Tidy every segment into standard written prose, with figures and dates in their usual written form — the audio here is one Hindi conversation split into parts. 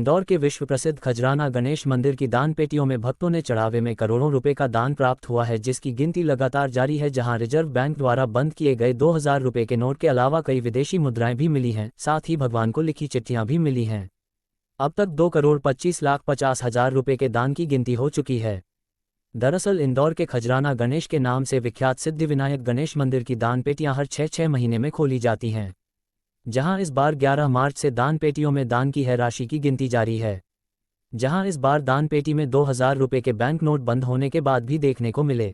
इंदौर के विश्व प्रसिद्ध खजराना गणेश मंदिर की दान पेटियों में भक्तों ने चढ़ावे में करोड़ों रुपए का दान प्राप्त हुआ है, जिसकी गिनती लगातार जारी है। जहां रिजर्व बैंक द्वारा बंद किए गए 2000 रुपए के नोट के अलावा कई विदेशी मुद्राएं भी मिली हैं, साथ ही भगवान को लिखी चिट्ठियां भी मिली हैं। अब तक 2,25,50,000 रुपए के दान की गिनती हो चुकी है। दरअसल इंदौर के खजराना गणेश के नाम से विख्यात सिद्धिविनायक गणेश मंदिर की दान पेटियां हर 6-6 महीने में खोली जाती हैं। जहां इस बार 11 मार्च से दान पेटियों में दान की है राशि की गिनती जारी है। जहां इस बार दान पेटी में 2000 रुपए के बैंक नोट बंद होने के बाद भी देखने को मिले।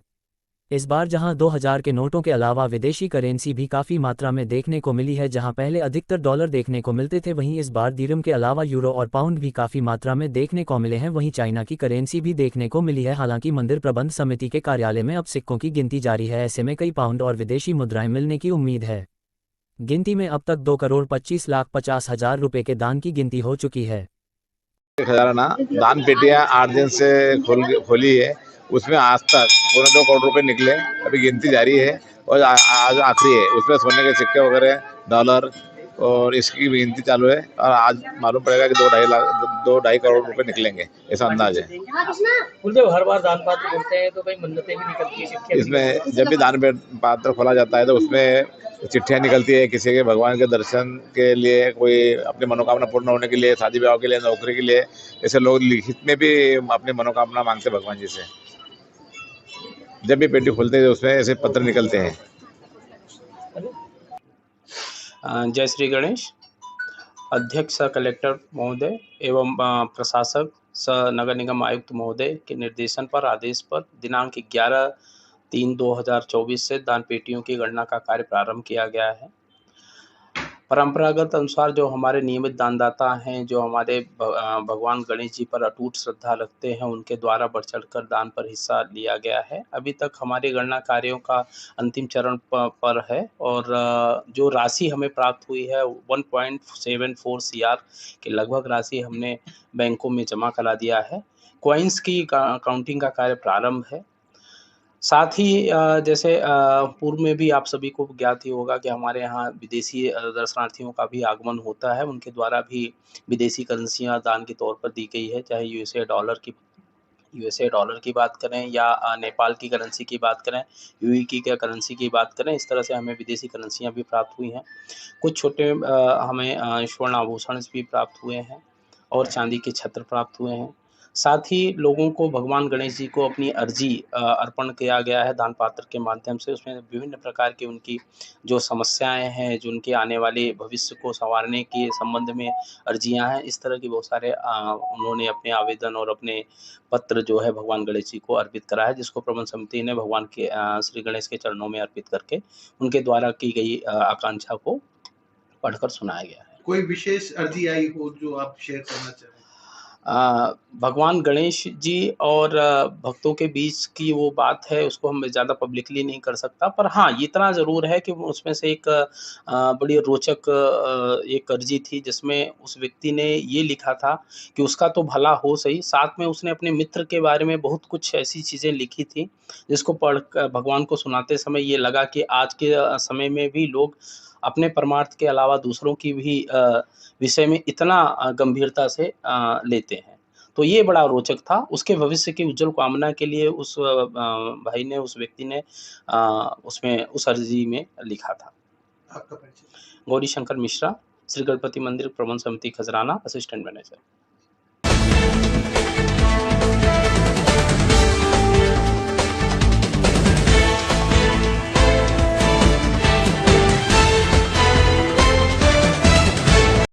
इस बार जहां 2000 के नोटों के अलावा विदेशी करेंसी भी काफ़ी मात्रा में देखने को मिली है। जहां पहले अधिकतर डॉलर देखने को मिलते थे, वहीं इस बार दिरहम के अलावा यूरो और पाउंड भी काफ़ी मात्रा में देखने को मिले हैं। वहीं चाइना की करेंसी भी देखने को मिली है। हालांकि मंदिर प्रबंध समिति के कार्यालय में अब सिक्कों की गिनती जारी है, ऐसे में कई पाउंड और विदेशी मुद्राएं मिलने की उम्मीद है। गिनती में अब तक 2,25,50,000 रुपए के दान की गिनती हो चुकी है। खजाना दान पेटियां 8 दिन से खोली है, उसमें आज तक 2.25 करोड़ रुपए निकले। अभी गिनती जारी है और आज आखिरी है। उसमें सोने के सिक्के वगैरह, डॉलर और इसकी भी गिनती चालू है और आज मालूम पड़ेगा कि 2-2.5 करोड़ रुपए निकलेंगे, ऐसा अंदाज है। हर बार दान पात्र खोलते हैं तो कई मन्नतें भी निकलती है। इसमें जब भी दान पात्र खोला जाता है तो उसमें चिट्ठियां निकलती है, किसी के भगवान के दर्शन के लिए, कोई अपनी मनोकामना पूर्ण होने के लिए, शादी विवाह के लिए, नौकरी के लिए, ऐसे लोग लिखित में भी अपनी मनोकामना मांगते भगवान जी से। जब भी पेटी खोलते हैं उसमें ऐसे पत्र निकलते हैं। जय श्री गणेश। अध्यक्ष कलेक्टर महोदय एवं प्रशासक नगर निगम आयुक्त महोदय के निर्देशन पर आदेश पर दिनांक 11/3/2024 से दान पेटियों की गणना का कार्य प्रारंभ किया गया है। परंपरागत अनुसार जो हमारे नियमित दानदाता हैं, जो हमारे भगवान गणेश जी पर अटूट श्रद्धा रखते हैं, उनके द्वारा बढ़ चढ़कर दान पर हिस्सा लिया गया है। अभी तक हमारे गणना कार्यों का अंतिम चरण पर है और जो राशि हमें प्राप्त हुई है 1.74 CR के लगभग राशि हमने बैंकों में जमा करा दिया है। कॉइन्स की काउंटिंग का कार्य प्रारंभ है। साथ ही जैसे पूर्व में भी आप सभी को ज्ञात ही होगा कि हमारे यहाँ विदेशी दर्शनार्थियों का भी आगमन होता है। उनके द्वारा भी विदेशी करेंसियाँ दान के तौर पर दी गई है, चाहे यूएसए डॉलर की बात करें या नेपाल की करेंसी की बात करें, यूएई की करेंसी की बात करें। इस तरह से हमें विदेशी करेंसियाँ भी प्राप्त हुई हैं। कुछ छोटे हमें स्वर्ण आभूषण भी प्राप्त हुए हैं और चांदी के छत्र प्राप्त हुए हैं। साथ ही लोगों को भगवान गणेश जी को अपनी अर्जी अर्पण किया गया है दान पात्र के माध्यम से। उसमें विभिन्न प्रकार की उनकी जो समस्याएं हैं, जो उनके आने वाले भविष्य को संवारने के संबंध में अर्जियां हैं, इस तरह की बहुत सारे उन्होंने अपने आवेदन और अपने पत्र जो है भगवान गणेश जी को अर्पित करा है, जिसको प्रबंध समिति ने भगवान के श्री गणेश के चरणों में अर्पित करके उनके द्वारा की गई आकांक्षा को पढ़कर सुनाया गया है। कोई विशेष अर्जी आई हो जो आप शेयर करना चाहें? भगवान गणेश जी और भक्तों के बीच की वो बात है, उसको हम ज़्यादा पब्लिकली नहीं कर सकता, पर हाँ इतना ज़रूर है कि उसमें से एक बड़ी रोचक एक अर्जी थी, जिसमें उस व्यक्ति ने ये लिखा था कि उसका तो भला हो सही, साथ में उसने अपने मित्र के बारे में बहुत कुछ ऐसी चीज़ें लिखी थी जिसको पढ़ कर भगवान को सुनाते समय ये लगा कि आज के समय में भी लोग अपने परमार्थ के अलावा दूसरों की भी विषय में इतना गंभीरता से लेते हैं। तो ये बड़ा रोचक था। उसके भविष्य की उज्जवल कामना के लिए उस भाई ने, उस व्यक्ति ने उसमें उस अर्जी में लिखा था। आपका परिचय? गौरी शंकर मिश्रा, श्री गणपति मंदिर प्रबंध समिति खजराना, असिस्टेंट मैनेजर।